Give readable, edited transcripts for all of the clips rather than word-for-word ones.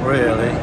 Really?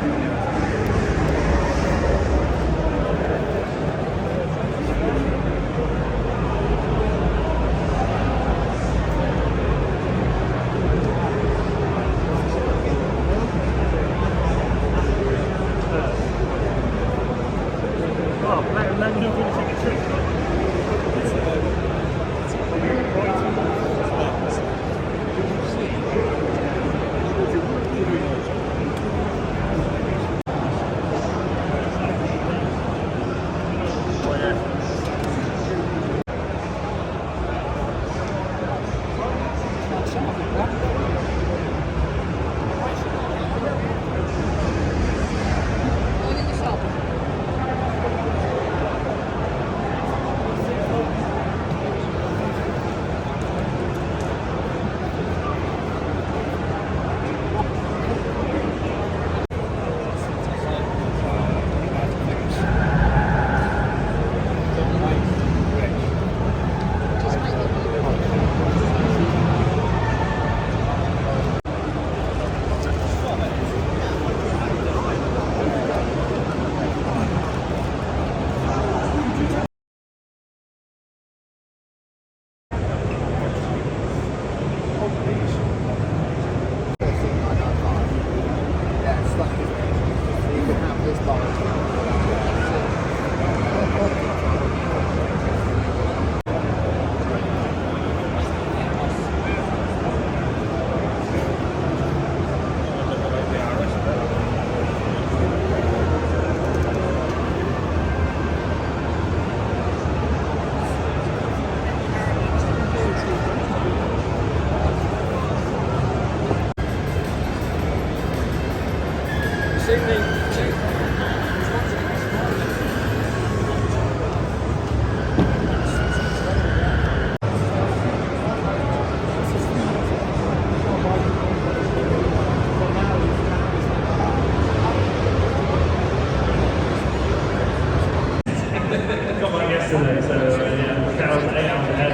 Yesterday, so yeah, Macau's 8 hours ahead.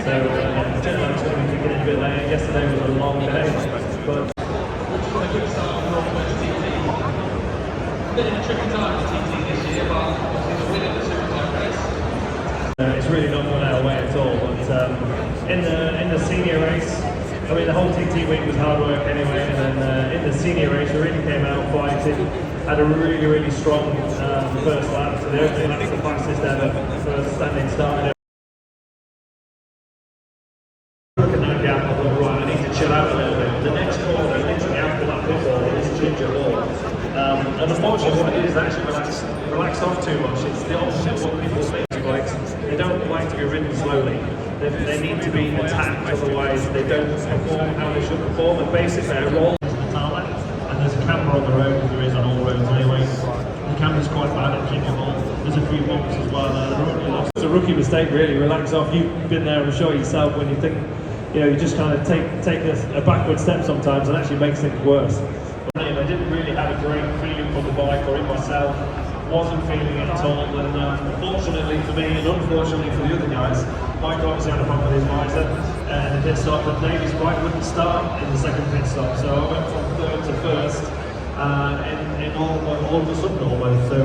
So jet lag's going to be kicking in a bit later. Yesterday was a long day, but been a tricky time for TT this year, but obviously the winner of the Super Time race. It's really not gone our way at all. But in the senior race, I mean the whole TT week was hard work anyway, and then in the senior race we really came out fighting. Had a really strong first lap, so the opening lap's the fastest ever, first standing start. Look at that gap, I thought, right, I need to chill out a little bit. The next corner, literally after that football, is Ginger Hall. And unfortunately what it is actually relaxed off too much. It's the opposite of what people think bikes. They don't like to be ridden slowly. They need to be attacked, otherwise they don't perform how they should perform. And basically I roll into the tarmac, and there's a camera on the road, as there is on all roads anyway. The camera's quite bad at Ginger Hall. There's a few bumps as well. It's a rookie mistake really, relax off. You've been there, I'm sure yourself, when you think, you know, you just kind of take a backward step sometimes and actually makes things worse. I didn't really have a great feeling for the bike or in myself. Wasn't feeling it at all, and fortunately for me and unfortunately for the other guys, Mike obviously had a problem with his visor and the pit stop, but Davy's bike wouldn't start in the second pit stop, so I went from third to first in all of a sudden almost. So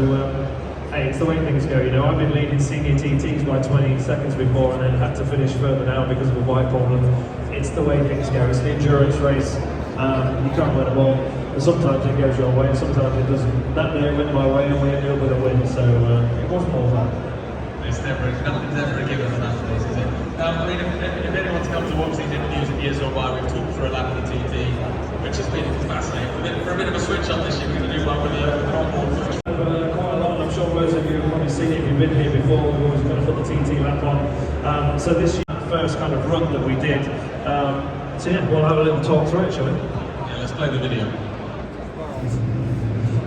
hey, it's the way things go, you know. I've been leading senior TTs by 20 seconds before and then had to finish further down because of a bike problem. It's the way things go. It's an endurance race. You can't win them all. And sometimes it goes your way, and sometimes it doesn't. That day it went my way, and we ended up with a win, so it wasn't all bad. Nothing's ever a given on that place, is it? I mean, if anyone's come to watch these interviews in years gone by, we've talked through a lap of the TT, which has been fascinating. For a bit of a switch up this year, we're going to do one with the on-board. Quite a lot, I'm sure most of you have probably seen it if you've been here before. We've always kind of put the TT lap on. So this year, first kind of run that we did. So yeah, we'll have a little talk through it, shall we? Yeah, let's play the video.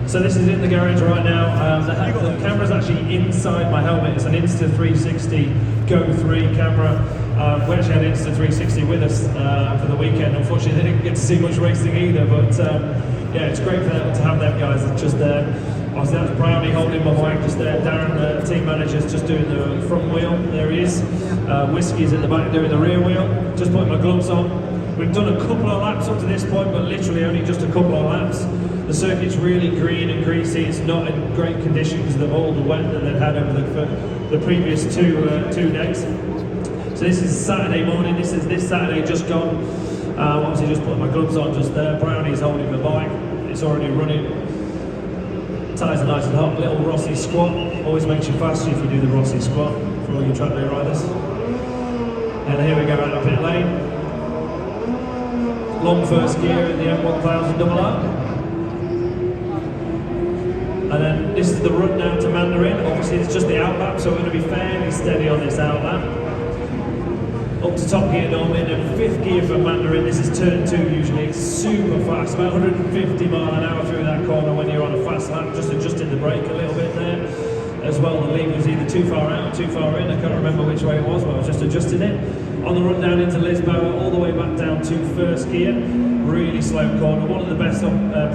So this is in the garage right now. The camera's actually inside my helmet. It's an Insta360 Go 3 camera. We actually had Insta360 with us for the weekend. Unfortunately, they didn't get to see much racing either, but yeah, it's great to have them guys just there. Obviously, that's Brownie holding my mic just there. Darren, team manager's just doing the front wheel. There he is. Whiskey's in the back doing the rear wheel. Just putting my gloves on. We've done a couple of laps up to this point, but literally only just a couple of laps. The circuit's really green and greasy. It's not in great condition because of all the wet that they've had over the previous two days. So this is Saturday morning. This is this Saturday just gone. Obviously just put my gloves on just there. Brownie's holding the bike. It's already running. Tyres are nice and hot. Little Rossi squat. Always makes you faster if you do the Rossi squat for all your track day riders. And here we go out of pit lane. Long first gear in the M1000 RR. And then this is the run down to Mandarin. Obviously it's just the outlap, so we're going to be fairly steady on this outlap. Up to top gear normally, and then fifth gear for Mandarin. This is turn 2 usually. It's super fast, about 150 mile an hour through that corner when you're on a fast lap, just adjusting the brake a little bit there. As well, the lead was either too far out or too far in. I can't remember which way it was, but I was just adjusting it. On the run down into Lisboa, all the way back down to first gear. Really slow corner, one of the best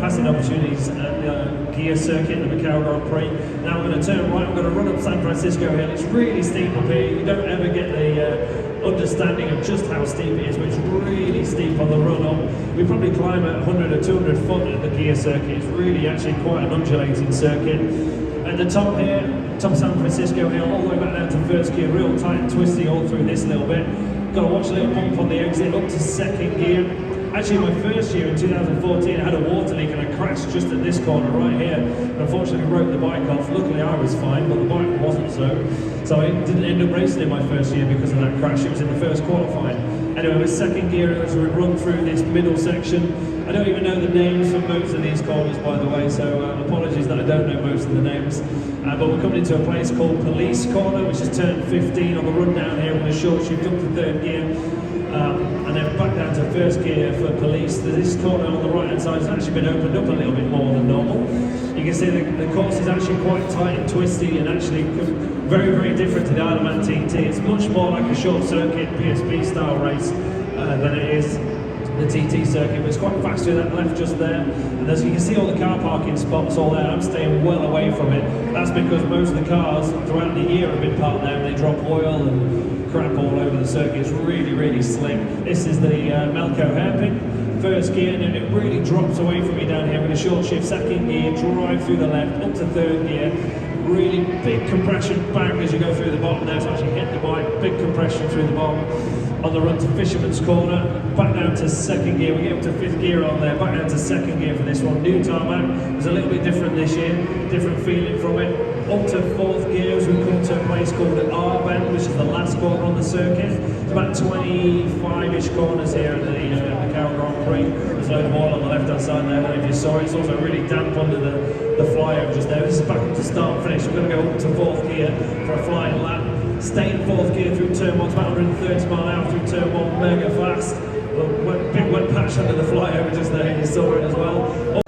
passing opportunities at the gear circuit, the Macau Grand Prix. Now I'm going to turn right, I'm going to run up San Francisco Hill. It's really steep up here. You don't ever get the understanding of just how steep it is, but it's really steep on the run up. We probably climb at 100 or 200 foot at the gear circuit. It's really actually quite an undulating circuit. At the top here, top San Francisco Hill, all the way back down to first gear, real tight and twisty all through this little bit. Got to watch a little bump on the exit up to second gear. Actually, my first year in 2014, I had a water leak and I crashed just at this corner right here. Unfortunately, broke the bike off. Luckily, I was fine, but the bike wasn't so I didn't end up racing in my first year because of that crash. It was in the first qualifying. Anyway, with second gear, as we run through this middle section, I don't even know the names for most of these corners, by the way, so apologies that I don't know most of the names. But we're coming into a place called Police Corner, which is turn 15 on the run down here with a short shift up to third gear. And then back down to first gear for Police. This corner on the right hand side has actually been opened up a little bit more than normal. You can see the course is actually quite tight and twisty and actually very, very different to the Isle of Man TT. It's much more like a short circuit PSP style race than it is the TT circuit, but it's quite fast to that left just there. And as you can see all the car parking spots all there, I'm staying well away from it. That's because most of the cars throughout the year have been parked there and they drop oil and crap all over the circuit. It's really, really slick. This is the Macau hairpin, first gear, and it really drops away from me down here with a short shift, second gear, drive through the left, up to third gear. Really big compression, bang, as you go through the bottom there, so actually hit the bike, big compression through the bottom. On the run to Fisherman's Corner, back down to second gear, we get up to fifth gear on there, back down to second gear for this one. New tarmac, it's a little bit different this year, different feeling from it. Up to fourth gear as we come to a place called R-Bend, which is the last corner on the circuit. It's about 25-ish corners here at the Macau Grand Prix. There's a load of oil on the left-hand side there, I don't know if you saw it. It's also really damp under the flyover just there. This is back up to start and finish. We're going to go up to fourth gear for a flying lap. Stay in fourth gear through turn 1, it's about 130 mile an hour through turn 1, mega fast. Big wet patch under the flyover just there, you saw it as well.